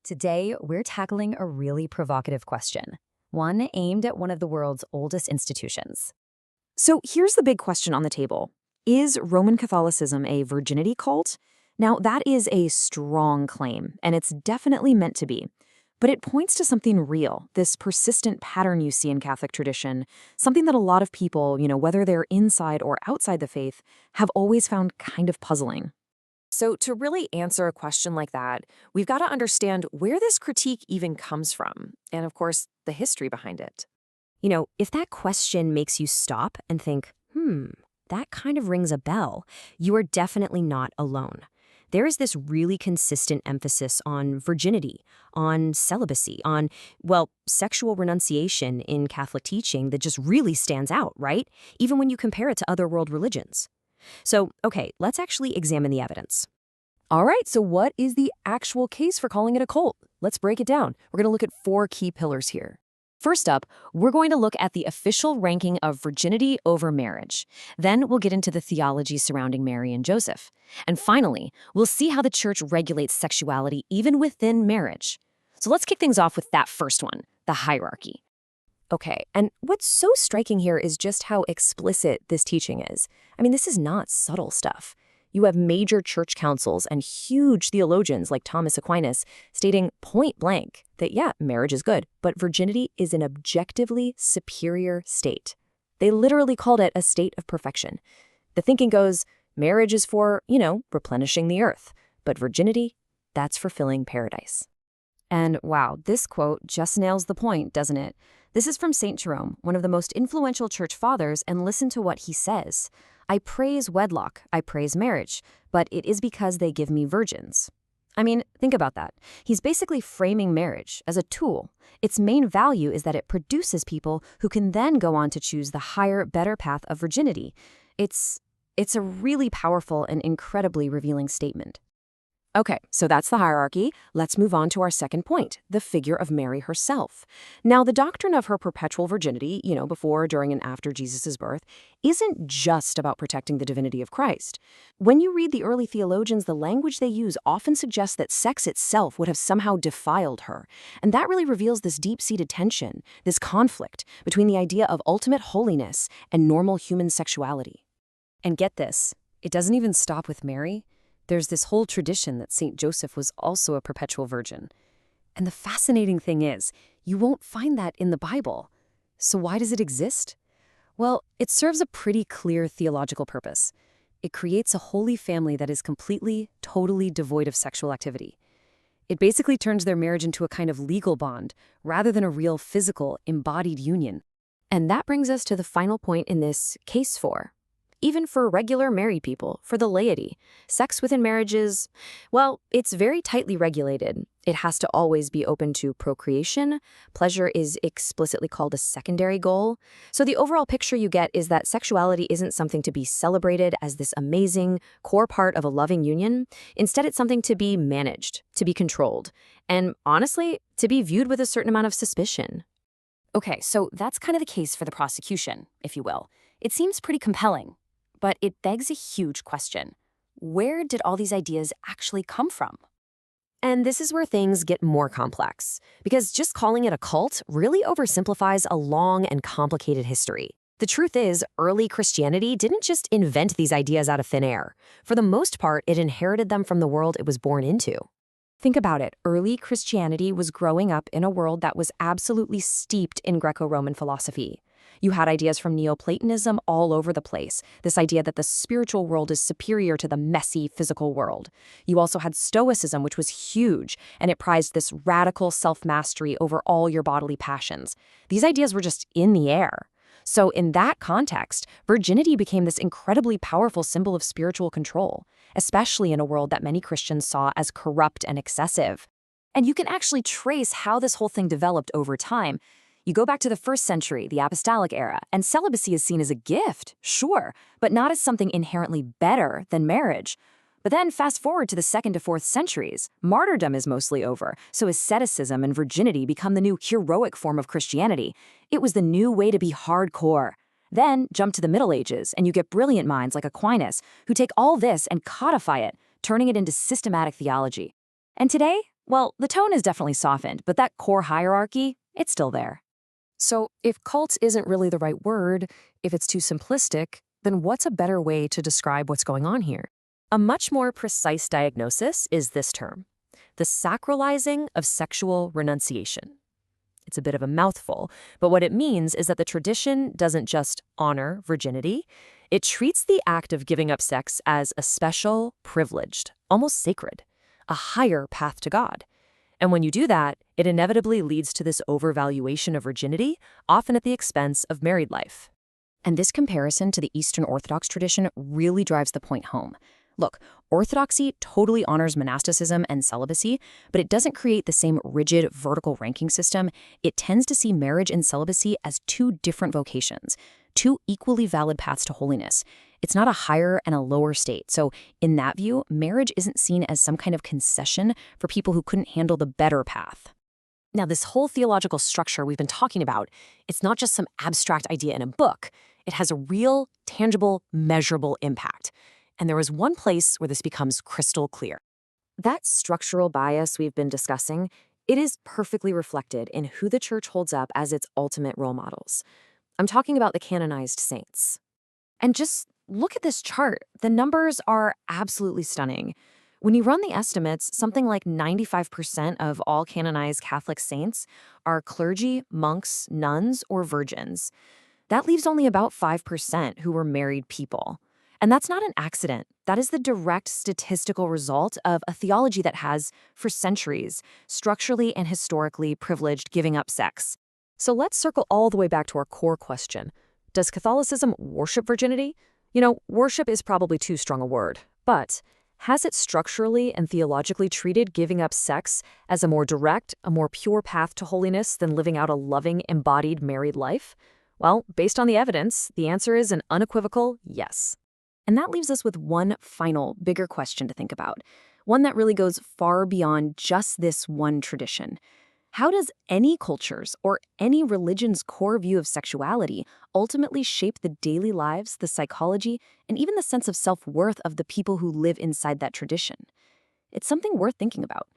Today, we're tackling a really provocative question, one aimed at one of the world's oldest institutions. So here's the big question on the table. Is Roman Catholicism a virginity cult? Now, that is a strong claim, and it's definitely meant to be. But it points to something real, this persistent pattern you see in Catholic tradition, something that a lot of people, whether they're inside or outside the faith, have always found kind of puzzling. So to really answer a question like that, we've got to understand where this critique even comes from, and of course, the history behind it. If that question makes you stop and think, that kind of rings a bell, you are definitely not alone. There is this really consistent emphasis on virginity, on celibacy, on, sexual renunciation in Catholic teaching that just really stands out, right? Even when you compare it to other world religions. So, okay, let's actually examine the evidence. All right, so what is the actual case for calling it a cult? Let's break it down. We're going to look at 4 key pillars here. First up, we're going to look at the official ranking of virginity over marriage. Then we'll get into the theology surrounding Mary and Joseph. And finally, we'll see how the church regulates sexuality even within marriage. So let's kick things off with that first one, the hierarchy. Okay, and what's so striking here is just how explicit this teaching is. I mean, this is not subtle stuff. You have major church councils and huge theologians like Thomas Aquinas stating point blank that, marriage is good, but virginity is an objectively superior state. They literally called it a state of perfection. The thinking goes, marriage is for, replenishing the earth, but virginity, that's for filling paradise. And wow, this quote just nails the point, doesn't it? This is from St. Jerome, one of the most influential church fathers, and listen to what he says. I praise wedlock, I praise marriage, but it is because they give me virgins. I mean, think about that. He's basically framing marriage as a tool. Its main value is that it produces people who can then go on to choose the higher, better path of virginity. It's a really powerful and incredibly revealing statement. Okay, so that's the hierarchy. Let's move on to our second point, the figure of Mary herself. Now, the doctrine of her perpetual virginity, before, during, and after Jesus' birth, isn't just about protecting the divinity of Christ. When you read the early theologians, the language they use often suggests that sex itself would have somehow defiled her. And that really reveals this deep-seated tension, this conflict between the idea of ultimate holiness and normal human sexuality. And get this, it doesn't even stop with Mary. There's this whole tradition that St. Joseph was also a perpetual virgin. And the fascinating thing is, you won't find that in the Bible. So why does it exist? Well, it serves a pretty clear theological purpose. It creates a holy family that is completely, totally devoid of sexual activity. It basically turns their marriage into a kind of legal bond, rather than a real physical, embodied union. And that brings us to the final point in this case for. Even for regular married people, for the laity, sex within marriage is, it's very tightly regulated. It has to always be open to procreation. Pleasure is explicitly called a secondary goal. So the overall picture you get is that sexuality isn't something to be celebrated as this amazing core part of a loving union. Instead, it's something to be managed, to be controlled, and honestly, to be viewed with a certain amount of suspicion. Okay, so that's kind of the case for the prosecution, if you will. It seems pretty compelling. But it begs a huge question. Where did all these ideas actually come from? And this is where things get more complex, because just calling it a cult really oversimplifies a long and complicated history. The truth is, early Christianity didn't just invent these ideas out of thin air. For the most part, it inherited them from the world it was born into. Think about it. Early Christianity was growing up in a world that was absolutely steeped in Greco-Roman philosophy. You had ideas from Neoplatonism all over the place, this idea that the spiritual world is superior to the messy physical world. You also had Stoicism, which was huge, and it prized this radical self-mastery over all your bodily passions. These ideas were just in the air. So in that context, virginity became this incredibly powerful symbol of spiritual control, especially in a world that many Christians saw as corrupt and excessive. And you can actually trace how this whole thing developed over time. You go back to the 1st century, the apostolic era, and celibacy is seen as a gift, sure, but not as something inherently better than marriage. But then fast forward to the 2nd to 4th centuries, martyrdom is mostly over, so asceticism and virginity become the new heroic form of Christianity. It was the new way to be hardcore. Then jump to the Middle Ages, and you get brilliant minds like Aquinas, who take all this and codify it, turning it into systematic theology. And today, Well, the tone is definitely softened, but that core hierarchy, it's still there. So, if cult isn't really the right word, if it's too simplistic, then what's a better way to describe what's going on here? A much more precise diagnosis is this term: the sacralizing of sexual renunciation. It's a bit of a mouthful, but what it means is that the tradition doesn't just honor virginity, it treats the act of giving up sex as a special, privileged, almost sacred, a higher path to God. And when you do that, it inevitably leads to this overvaluation of virginity, often at the expense of married life. And this comparison to the Eastern Orthodox tradition really drives the point home. Look, Orthodoxy totally honors monasticism and celibacy, but it doesn't create the same rigid vertical ranking system. It tends to see marriage and celibacy as two different vocations, two equally valid paths to holiness. It's not a higher and a lower state. So in that view, marriage isn't seen as some kind of concession for people who couldn't handle the better path. Now, this whole theological structure we've been talking about, it's not just some abstract idea in a book. It has a real, tangible, measurable impact. And there is one place where this becomes crystal clear. That structural bias we've been discussing, it is perfectly reflected in who the church holds up as its ultimate role models. I'm talking about the canonized saints. And just look at this chart. The numbers are absolutely stunning. When you run the estimates, something like 95% of all canonized Catholic saints are clergy, monks, nuns, or virgins. That leaves only about 5% who were married people. And that's not an accident. That is the direct statistical result of a theology that has, for centuries, structurally and historically privileged giving up sex. So let's circle all the way back to our core question. Does Catholicism worship virginity? Worship is probably too strong a word, but has it structurally and theologically treated giving up sex as a more direct, a more pure path to holiness than living out a loving, embodied married life? Well, based on the evidence, the answer is an unequivocal yes. And that leaves us with one final, bigger question to think about, one that really goes far beyond just this one tradition. How does any culture's or any religion's core view of sexuality ultimately shape the daily lives, the psychology, and even the sense of self-worth of the people who live inside that tradition? It's something worth thinking about.